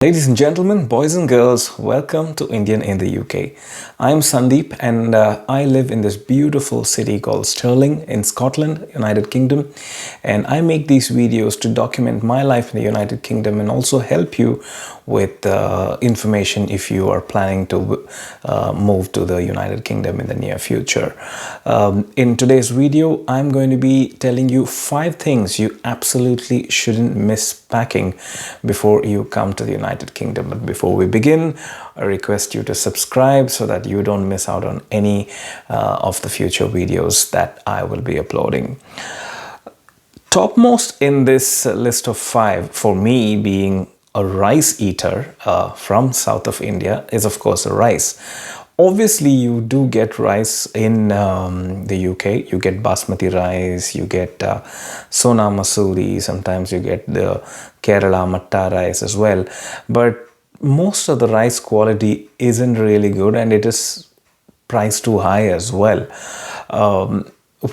Ladies and gentlemen, boys and girls, welcome to Indian in the UK. I'm Sandeep and I live in this beautiful city called Stirling in Scotland, United Kingdom. And I make these videos to document my life in the United Kingdom and also help you with information if you are planning to move to the United Kingdom in the near future. In today's video, I'm going to be telling you 5 things you absolutely shouldn't miss packing before you come to the United Kingdom. But before we begin, I request you to subscribe so that you don't miss out on any of the future videos that I will be uploading. Topmost in this list of 5 for me, being a rice eater from south of India, is of course rice. Obviously, you do get rice in the UK. You get basmati rice, you get Sona Masuri, sometimes you get the Kerala Matta rice as well. But most of the rice quality isn't really good and it is priced too high as well.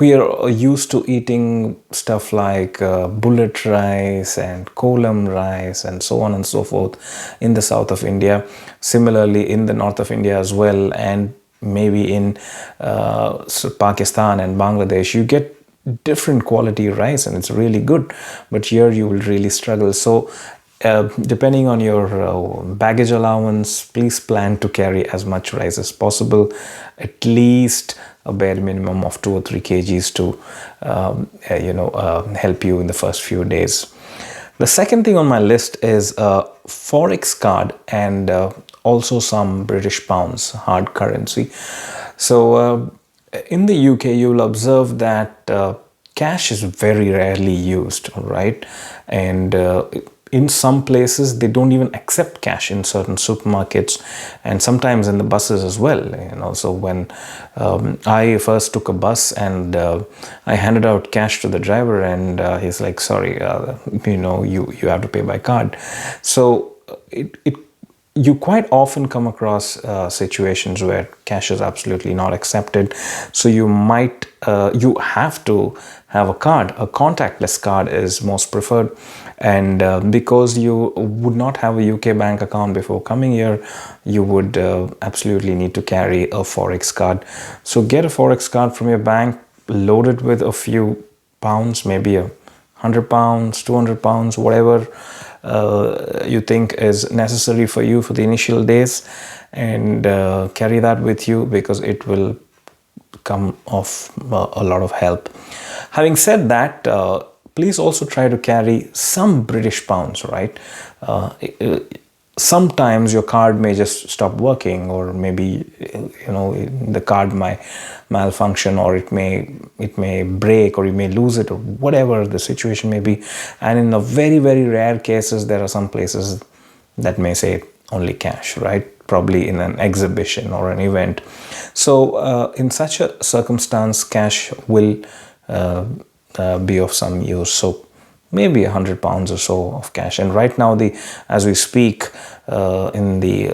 We are used to eating stuff like bullet rice and kolam rice and so on and so forth in the south of India. Similarly, in the north of India as well, and maybe in Pakistan and Bangladesh, you get different quality rice and it's really good. But here you will really struggle. So depending on your baggage allowance, please plan to carry as much rice as possible, at least a bare minimum of 2 or 3 kgs to help you in the first few days. The second thing on my list is a forex card and also some British pounds, hard currency. So in the UK, you'll observe that cash is very rarely used, all right? And in some places, they don't even accept cash in certain supermarkets and sometimes in the buses as well. So when I first took a bus and I handed out cash to the driver and he's like, sorry, you have to pay by card. So you quite often come across situations where cash is absolutely not accepted. So you have to have a card. A contactless card is most preferred. And because you would not have a UK bank account before coming here, you would absolutely need to carry a forex card. So get a forex card from your bank, load it with a few pounds, maybe 100 pounds, 200 pounds, whatever you think is necessary for you for the initial days, and carry that with you because it will come of a lot of help. Having said that, please also try to carry some British pounds, right? Sometimes your card may just stop working, or maybe the card might malfunction, or it may break, or you may lose it, or whatever the situation may be. And in the very, very rare cases, there are some places that may say only cash, right? Probably in an exhibition or an event. So in such a circumstance, cash will be of some use. So maybe 100 pounds or so of cash. And right now, as we speak, we are in the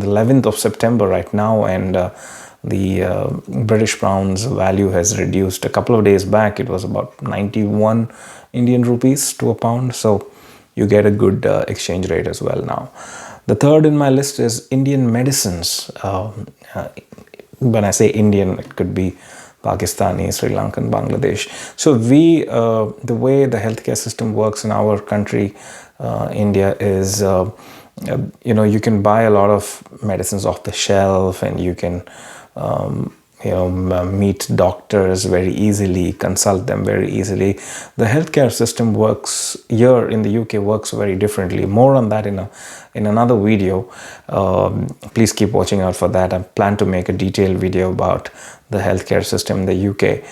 11th of September right now, and the British pounds value has reduced. A couple of days back, it was about 91 Indian rupees to a pound. So you get a good exchange rate as well now. The third in my list is Indian medicines. When I say Indian, it could be Pakistani, Sri Lankan, Bangladesh. So the way the healthcare system works in our country, India, is you can buy a lot of medicines off the shelf, and you can meet doctors very easily, consult them very easily. The healthcare system works here in the UK works very differently. More on that in another video. Please keep watching out for that. I plan to make a detailed video about the healthcare system in the UK.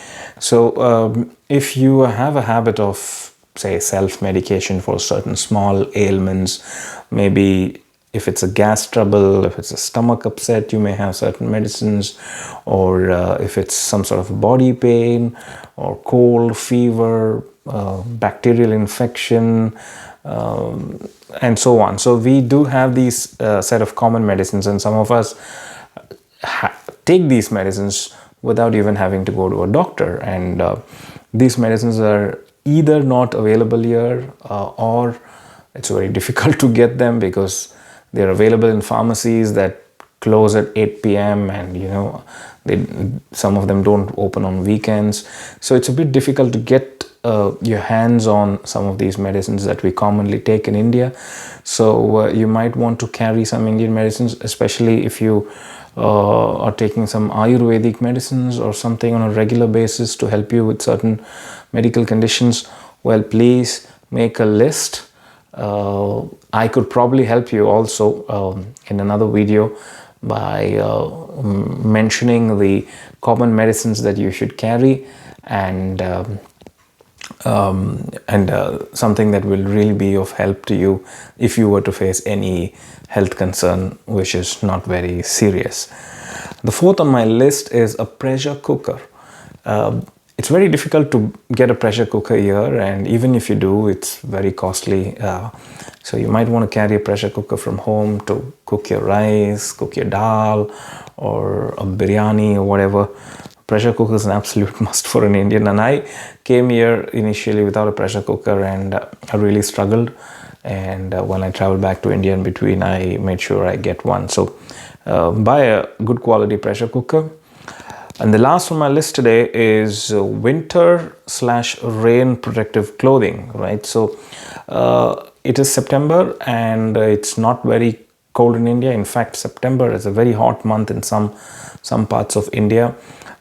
So if you have a habit of, say, self-medication for certain small ailments, maybe if it's a gas trouble, if it's a stomach upset, you may have certain medicines, or if it's some sort of body pain or cold, fever, bacterial infection, and so on. So we do have these set of common medicines, and some of us take these medicines without even having to go to a doctor. And these medicines are either not available here or It's very difficult to get them because they're available in pharmacies that close at 8 p.m. and some of them don't open on weekends. So it's a bit difficult to get your hands on some of these medicines that we commonly take in India. So you might want to carry some Indian medicines, especially if you are taking some Ayurvedic medicines or something on a regular basis to help you with certain medical conditions. Well, please make a list. I could probably help you also in another video by mentioning the common medicines that you should carry, and something that will really be of help to you if you were to face any health concern which is not very serious. The fourth on my list is a pressure cooker. It's very difficult to get a pressure cooker here, and even if you do, it's very costly. So you might want to carry a pressure cooker from home to cook your rice, cook your dal, or a biryani or whatever. Pressure cooker is an absolute must for an Indian, and I came here initially without a pressure cooker, and I really struggled. And when I traveled back to India in between, I made sure I get one. So buy a good quality pressure cooker. And the last on my list today is winter/rain protective clothing, right? So it is September and it's not very cold in India. In fact, September is a very hot month in some parts of India.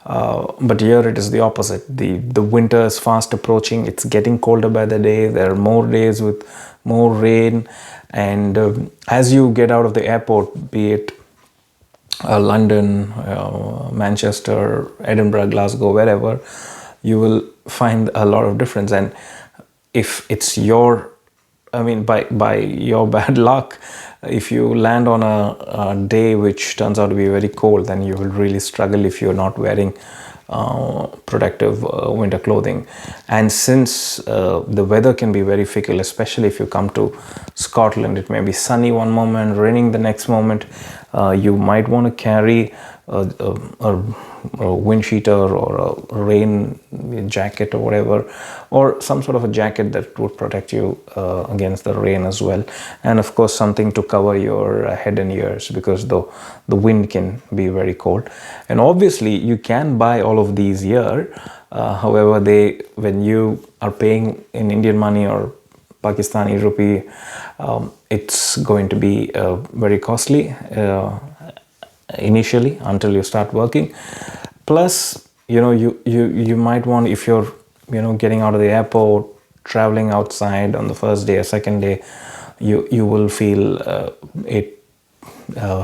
But here it is the opposite. The winter is fast approaching. It's getting colder by the day. There are more days with more rain. And as you get out of the airport, be it London, Manchester, Edinburgh, Glasgow, wherever, you will find a lot of difference. And if it's by your bad luck, if you land on a day which turns out to be very cold, then you will really struggle if you're not wearing protective winter clothing. And since the weather can be very fickle, especially if you come to Scotland, it may be sunny one moment, raining the next moment. You might want to carry a wind cheater or a rain jacket or whatever, or some sort of a jacket that would protect you against the rain as well. And of course something to cover your head and ears, because the wind can be very cold. And obviously you can buy all of these here. However, when you are paying in Indian money or Pakistani rupee, it's going to be very costly initially until you start working. Plus, you might want, if you're getting out of the airport, traveling outside on the first day or second day, you will feel it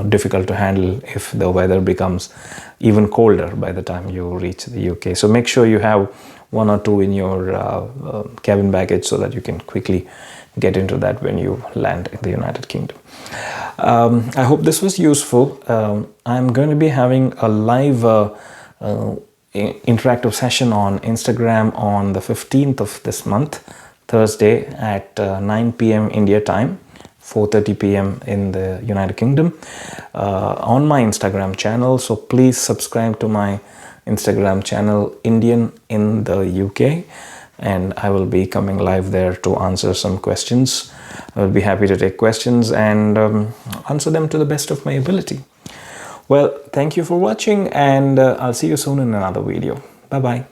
difficult to handle if the weather becomes even colder by the time you reach the UK. So make sure you have one or two in your cabin baggage so that you can quickly get into that when you land in the United Kingdom. I hope this was useful. I'm going to be having a live interactive session on Instagram on the 15th of this month, Thursday at 9 p.m. India time, 4:30 p.m. in the United Kingdom, on my Instagram channel. So please subscribe to my Instagram channel, Indian in the UK, and I will be coming live there to answer some questions. I will be happy to take questions and answer them to the best of my ability. Well, thank you for watching, and I'll see you soon in another video. Bye-bye.